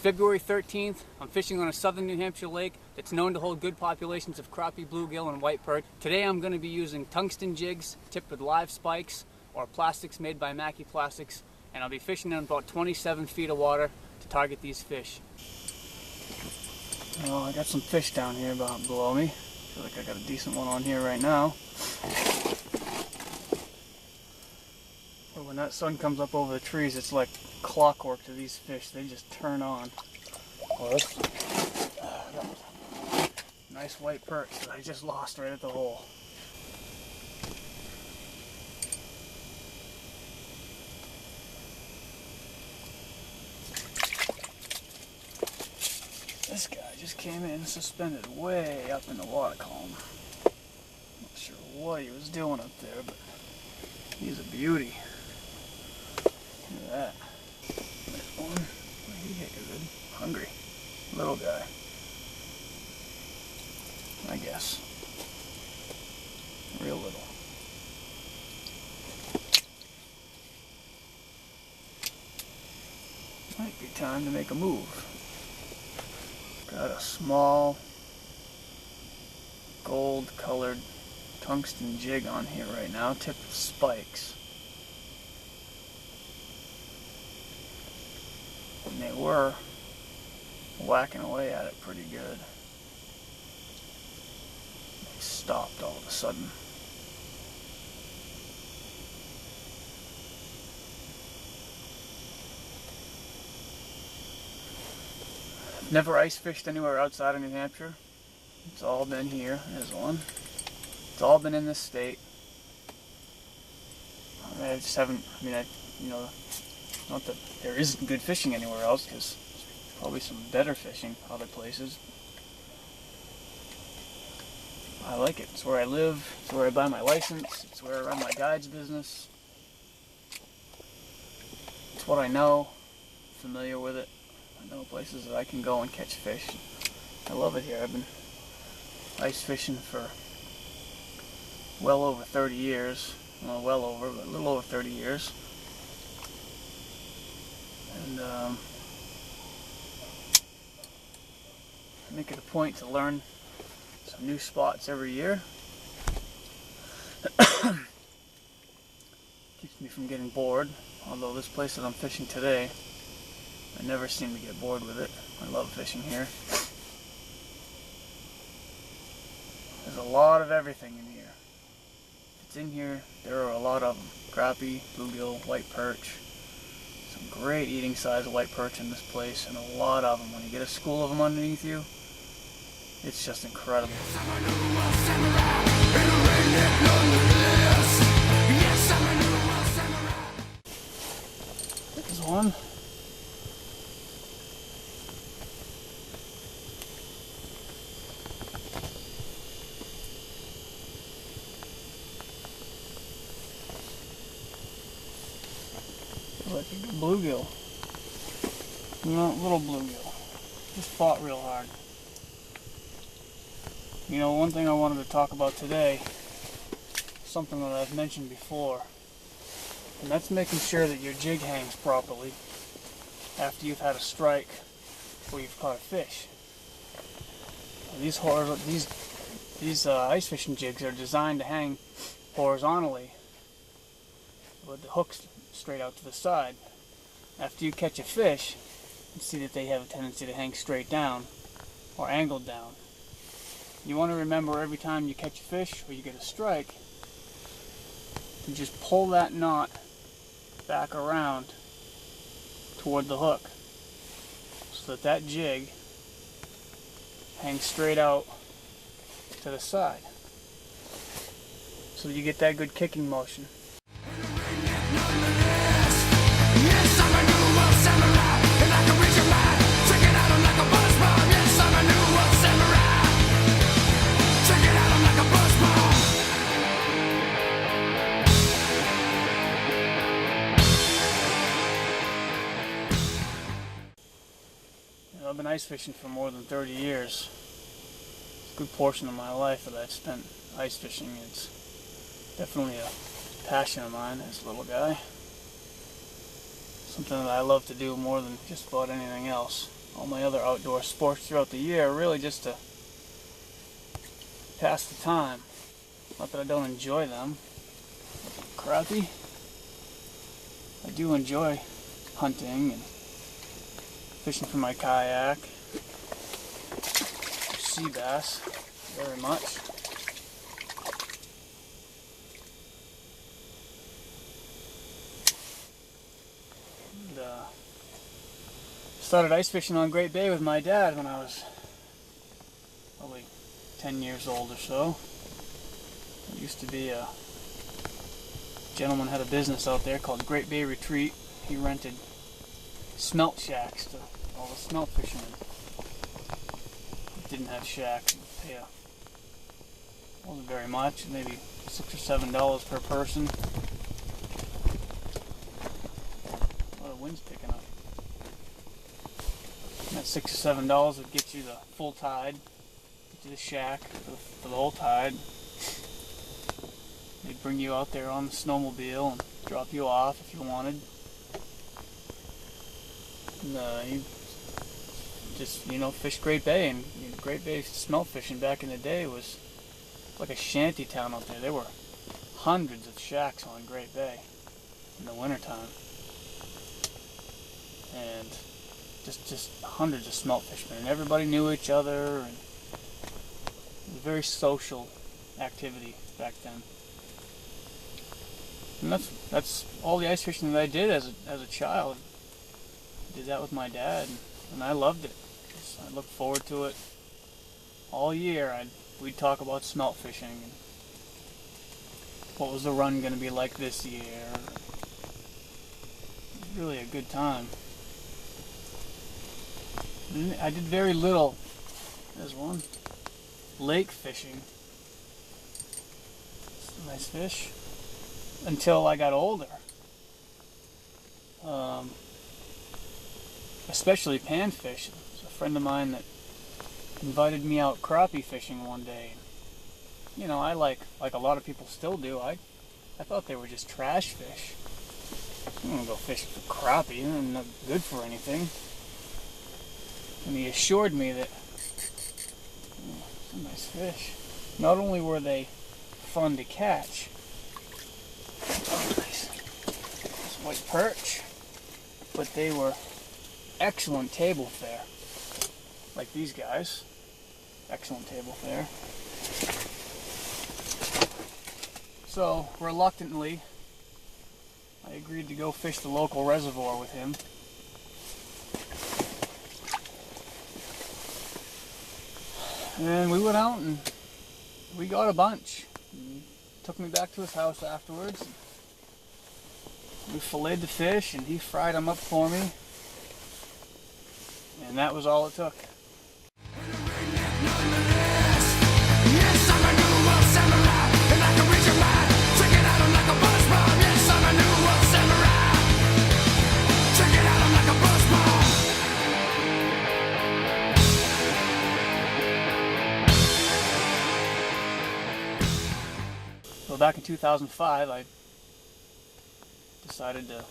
February 13th. I'm fishing on a southern New Hampshire lake that's known to hold good populations of crappie, bluegill, and white perch. Today I'm going to be using tungsten jigs tipped with live spikes or plastics made by Mackie Plastics, and I'll be fishing in about 27 feet of water to target these fish. Oh, I got some fish down here below me. I feel like I got a decent one on here right now. But when that sun comes up over the trees, it's like clockwork to these fish. They just turn on. Oh, nice white perch that I just lost right at the hole. This guy just came in suspended way up in the water column. Not sure what he was doing up there, but he's a beauty. Look at that. Nice one. He hit good. Hungry. Little guy. I guess. Real little. Might be time to make a move. Got a small gold colored tungsten jig on here right now, tipped with spikes. And they were whacking away at it pretty good. They stopped all of a sudden. Never ice fished anywhere outside of New Hampshire. It's all been here. There's one. It's all been in this state. I just haven't, not that there isn't good fishing anywhere else, because there's probably some better fishing other places. I like it. It's where I live. It's where I buy my license. It's where I run my guides business. It's what I know. I'm familiar with it. I know places that I can go and catch fish. I love it here. I've been ice fishing for well over 30 years. Well, but a little over 30 years. And make it a point to learn some new spots every year. Keeps me from getting bored. Although this place that I'm fishing today, I never seem to get bored with it. I love fishing here. There's a lot of everything in here. If it's in here, there are a lot of them. Crappie, bluegill, white perch. Some great eating size white perch in this place, and a lot of them. When you get a school of them underneath you, it's just incredible. There's one. Like a bluegill. Little bluegill. Just fought real hard. You know, one thing I wanted to talk about today, something that I've mentioned before, and that's making sure that your jig hangs properly after you've had a strike or you've caught a fish. And these ice fishing jigs are designed to hang horizontally with the hooks straight out to the side. After you catch a fish, you see that they have a tendency to hang straight down or angled down. You want to remember every time you catch a fish or you get a strike to just pull that knot back around toward the hook so that that jig hangs straight out to the side so that you get that good kicking motion. I've been ice fishing for more than 30 years. It's a good portion of my life that I've spent ice fishing. It's definitely a passion of mine as a little guy. Something that I love to do more than just about anything else. all my other outdoor sports throughout the year are really just to pass the time. Not that I don't enjoy them. Crappie. I do enjoy hunting and fishing for my kayak. Sea bass very much. And, started ice fishing on Great Bay with my dad when I was probably 10 years old or so. It used to be a gentleman had a business out there called Great Bay Retreat. He rented smelt shacks to all the smelt fishermen. Didn't have shacks. Yeah, wasn't very much, maybe $6 or $7 per person. A lot of wind's picking up. And that $6 or $7 would get you the full tide, get you the shack for the whole tide. They'd bring you out there on the snowmobile and drop you off if you wanted. And you just, fish Great Bay. And Great Bay smelt fishing back in the day was like a shanty town out there. There were hundreds of shacks on Great Bay in the wintertime. And just hundreds of smelt fishermen. And everybody knew each other. And it was a very social activity back then. And that's all the ice fishing that I did as a child. I did that with my dad, and I loved it. I looked forward to it all year. We'd talk about smelt fishing and what was the run going to be like this year. It was really a good time. I did very little. There's one. Lake fishing. It's a nice fish. Until I got older. Especially panfish. There's a friend of mine that invited me out crappie fishing one day. I like a lot of people still do. I thought they were just trash fish. I'm gonna go fish for crappie. They're not good for anything. And he assured me that it's a nice fish. Not only were they fun to catch. Oh, nice. This white perch. But they were excellent table fare. Like these guys. Excellent table fare. So, reluctantly, I agreed to go fish the local reservoir with him. And we went out and we got a bunch. He took me back to his house afterwards. We filleted the fish and he fried them up for me. And that was all it took. So back in 2005, I decided to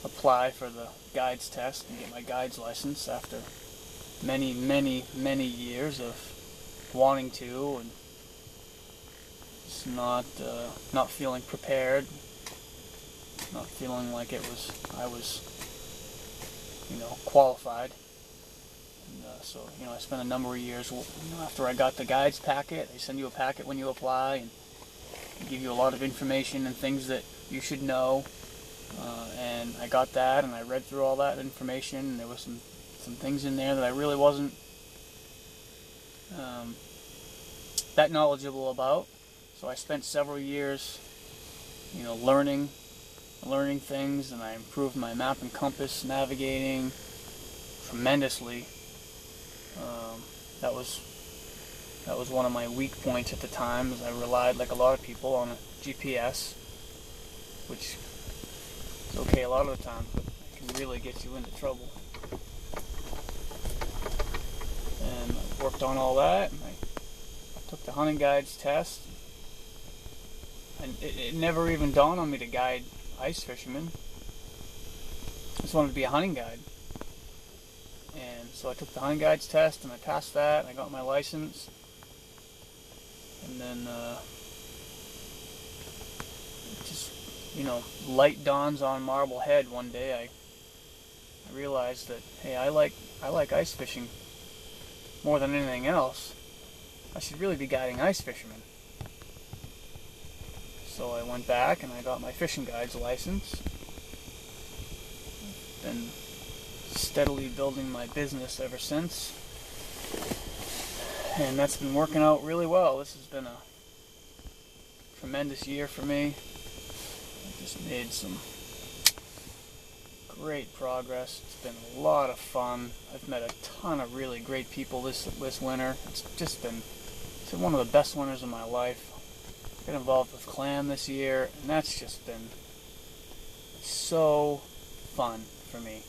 apply for the guides test and get my guides license after many years of wanting to and just not feeling prepared, not feeling like I was qualified. And so I spent a number of years after I got the guides packet. They send you a packet when you apply and give you a lot of information and things that you should know. And I got that, and I read through all that information, and there was some things in there that I really wasn't that knowledgeable about. So I spent several years, learning things, and I improved my map and compass navigating tremendously. That was one of my weak points at the time, as I relied, like a lot of people, on a GPS, which is okay a lot of the time, but it can really get you into trouble. And I worked on all that, and I took the hunting guides test, and it never even dawned on me to guide ice fishermen. I just wanted to be a hunting guide. And so I took the hunting guides test and I passed that and I got my license. And then just, light dawns on Marblehead one day. I realized that, hey, I like ice fishing more than anything else. I should really be guiding ice fishermen. So I went back and I got my fishing guides license. Been steadily building my business ever since. And that's been working out really well. This has been a tremendous year for me. I just made some great progress. It's been a lot of fun. I've met a ton of really great people this winter. It's been one of the best winters of my life. I got involved with clam this year, and that's just been so fun for me.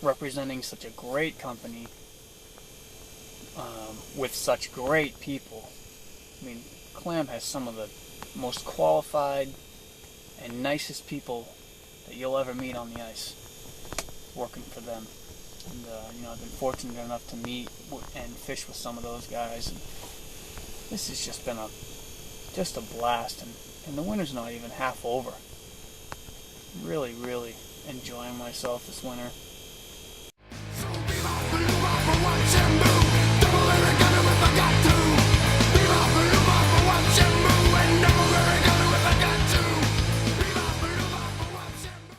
Representing such a great company with such great people. I mean, Clam has some of the most qualified and nicest people that you'll ever meet on the ice working for them. And I've been fortunate enough to meet and fish with some of those guys. And this has just been just a blast, and the winter's not even half over. Really, really enjoying myself this winter.